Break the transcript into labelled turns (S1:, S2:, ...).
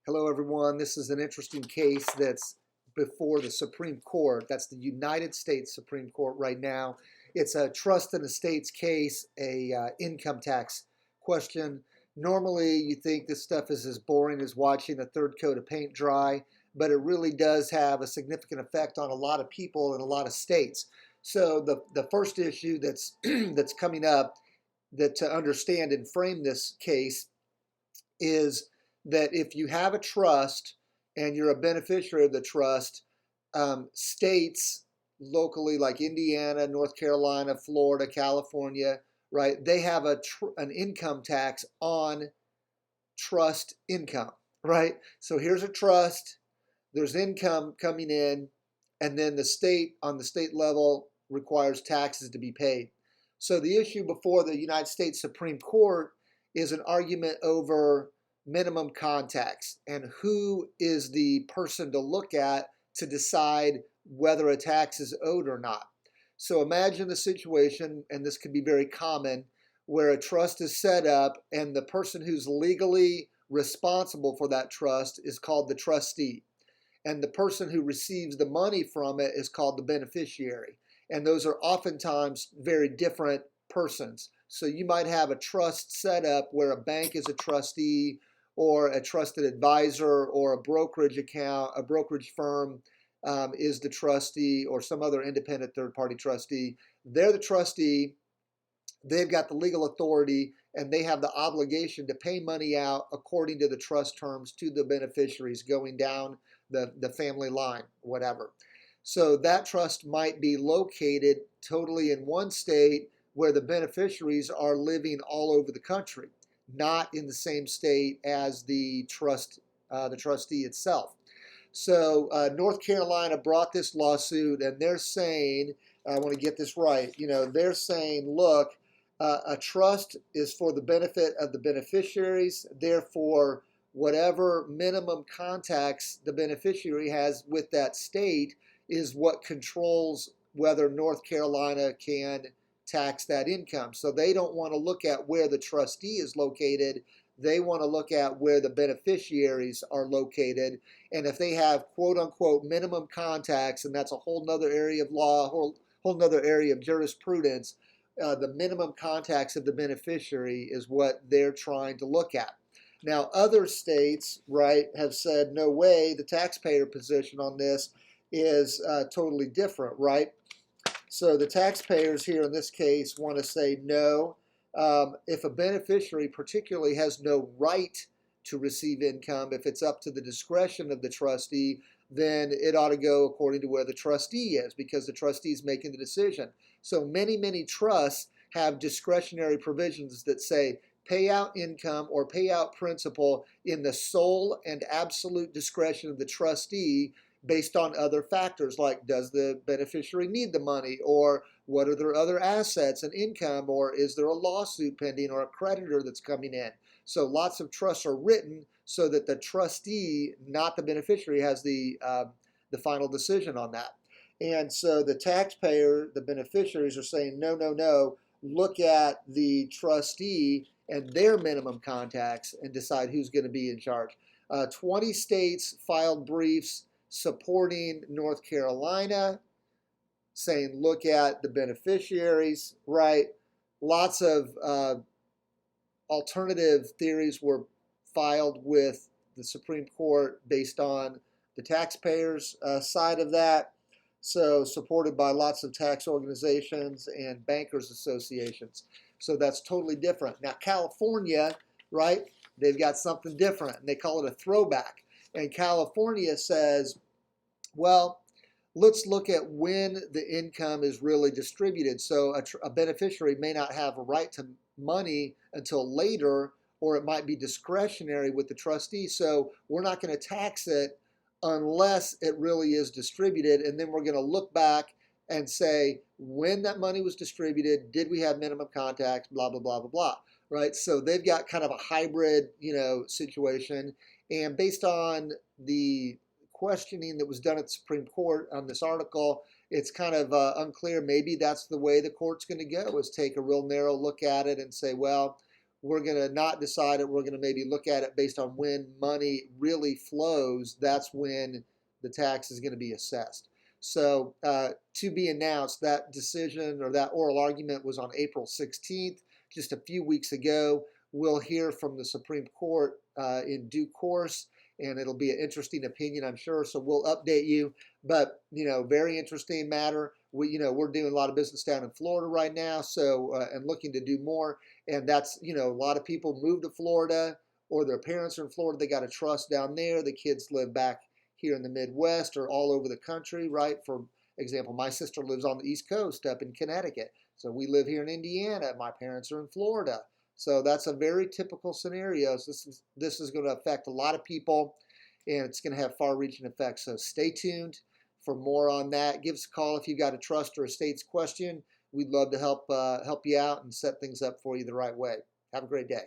S1: Hello, everyone. This is an interesting case that's before the Supreme Court. That's the United States Supreme Court right now. It's a trust and estates case, a income tax question. Normally, you think this stuff is as boring as watching a third coat of paint dry, but it really does have a significant effect on a lot of people in a lot of states. So the first issue that's that's coming up that to understand and frame this case is that if you have a trust and you're a beneficiary of the trust, states locally like Indiana, North Carolina, Florida, California, right? They have an income tax on trust income, right? So here's a trust, there's income coming in, and then the state on the state level requires taxes to be paid. So the issue before the United States Supreme Court is an argument over minimum contacts and who is the person to look at to decide whether a tax is owed or not. So imagine a situation, and this could be very common, where a trust is set up and the person who's legally responsible for that trust is called the trustee. And the person who receives the money from it is called the beneficiary. And those are oftentimes very different persons. So you might have a trust set up where a bank is a trustee, or a trusted advisor, or a brokerage firm is the trustee, or some other independent third-party trustee. They're the trustee. They've got the legal authority, and they have the obligation to pay money out according to the trust terms to the beneficiaries going down the family line, whatever. So that trust might be located totally in one state where the beneficiaries are living all over the country, not in the same state as the trustee itself. So North Carolina brought this lawsuit, and they're saying, I want to get this right, they're saying, look, a trust is for the benefit of the beneficiaries. Therefore, whatever minimum contacts the beneficiary has with that state is what controls whether North Carolina can tax that income. So they don't want to look at where the trustee is located. They want to look at where the beneficiaries are located. And if they have quote unquote minimum contacts, and that's a whole nother area of law, whole nother area of jurisprudence, the minimum contacts of the beneficiary is what they're trying to look at. Now, other states, right, have said, no way, the taxpayer position on this is totally different, right? So the taxpayers here in this case want to say no. If a beneficiary particularly has no right to receive income, if it's up to the discretion of the trustee, then it ought to go according to where the trustee is, because the trustee is making the decision. So many trusts have discretionary provisions that say pay out income or pay out principal in the sole and absolute discretion of the trustee, based on other factors like, does the beneficiary need the money, or what are their other assets and income, or is there a lawsuit pending or a creditor that's coming in. So lots of trusts are written so that the trustee, not the beneficiary, has the final decision on that. And so the taxpayer, the beneficiaries, are saying, no, look at the trustee and their minimum contacts and decide who's going to be in charge. 20 states filed briefs supporting North Carolina, saying look at the beneficiaries, right? Lots of alternative theories were filed with the Supreme Court based on the taxpayers' side of that. So supported by lots of tax organizations and bankers associations. So that's totally different. Now California, right, they've got something different, and they call it a throwback. And California says, well, let's look at when the income is really distributed. So a beneficiary may not have a right to money until later, or it might be discretionary with the trustee. So we're not going to tax it unless it really is distributed. And then we're going to look back and say, when that money was distributed, did we have minimum contacts, blah, blah, blah, blah, blah, right? So they've got kind of a hybrid, situation. And based on the questioning that was done at the Supreme Court on this article, it's kind of unclear. Maybe that's the way the court's going to go, is take a real narrow look at it and say, well, we're going to not decide it. We're going to maybe look at it based on when money really flows. That's when the tax is going to be assessed. So to be announced, that decision or that oral argument was on April 16th, just a few weeks ago. We'll hear from the Supreme Court in due course, and it'll be an interesting opinion, I'm sure. So we'll update you. But very interesting matter. We're doing a lot of business down in Florida right now, so and looking to do more. And that's a lot of people move to Florida, or their parents are in Florida. They got a trust down there. The kids live back here in the Midwest or all over the country, right? For example, my sister lives on the East Coast up in Connecticut. So we live here in Indiana. My parents are in Florida. So that's a very typical scenario. So this is going to affect a lot of people, and it's going to have far-reaching effects. So stay tuned for more on that. Give us a call if you've got a trust or estates question. We'd love to help you out and set things up for you the right way. Have a great day.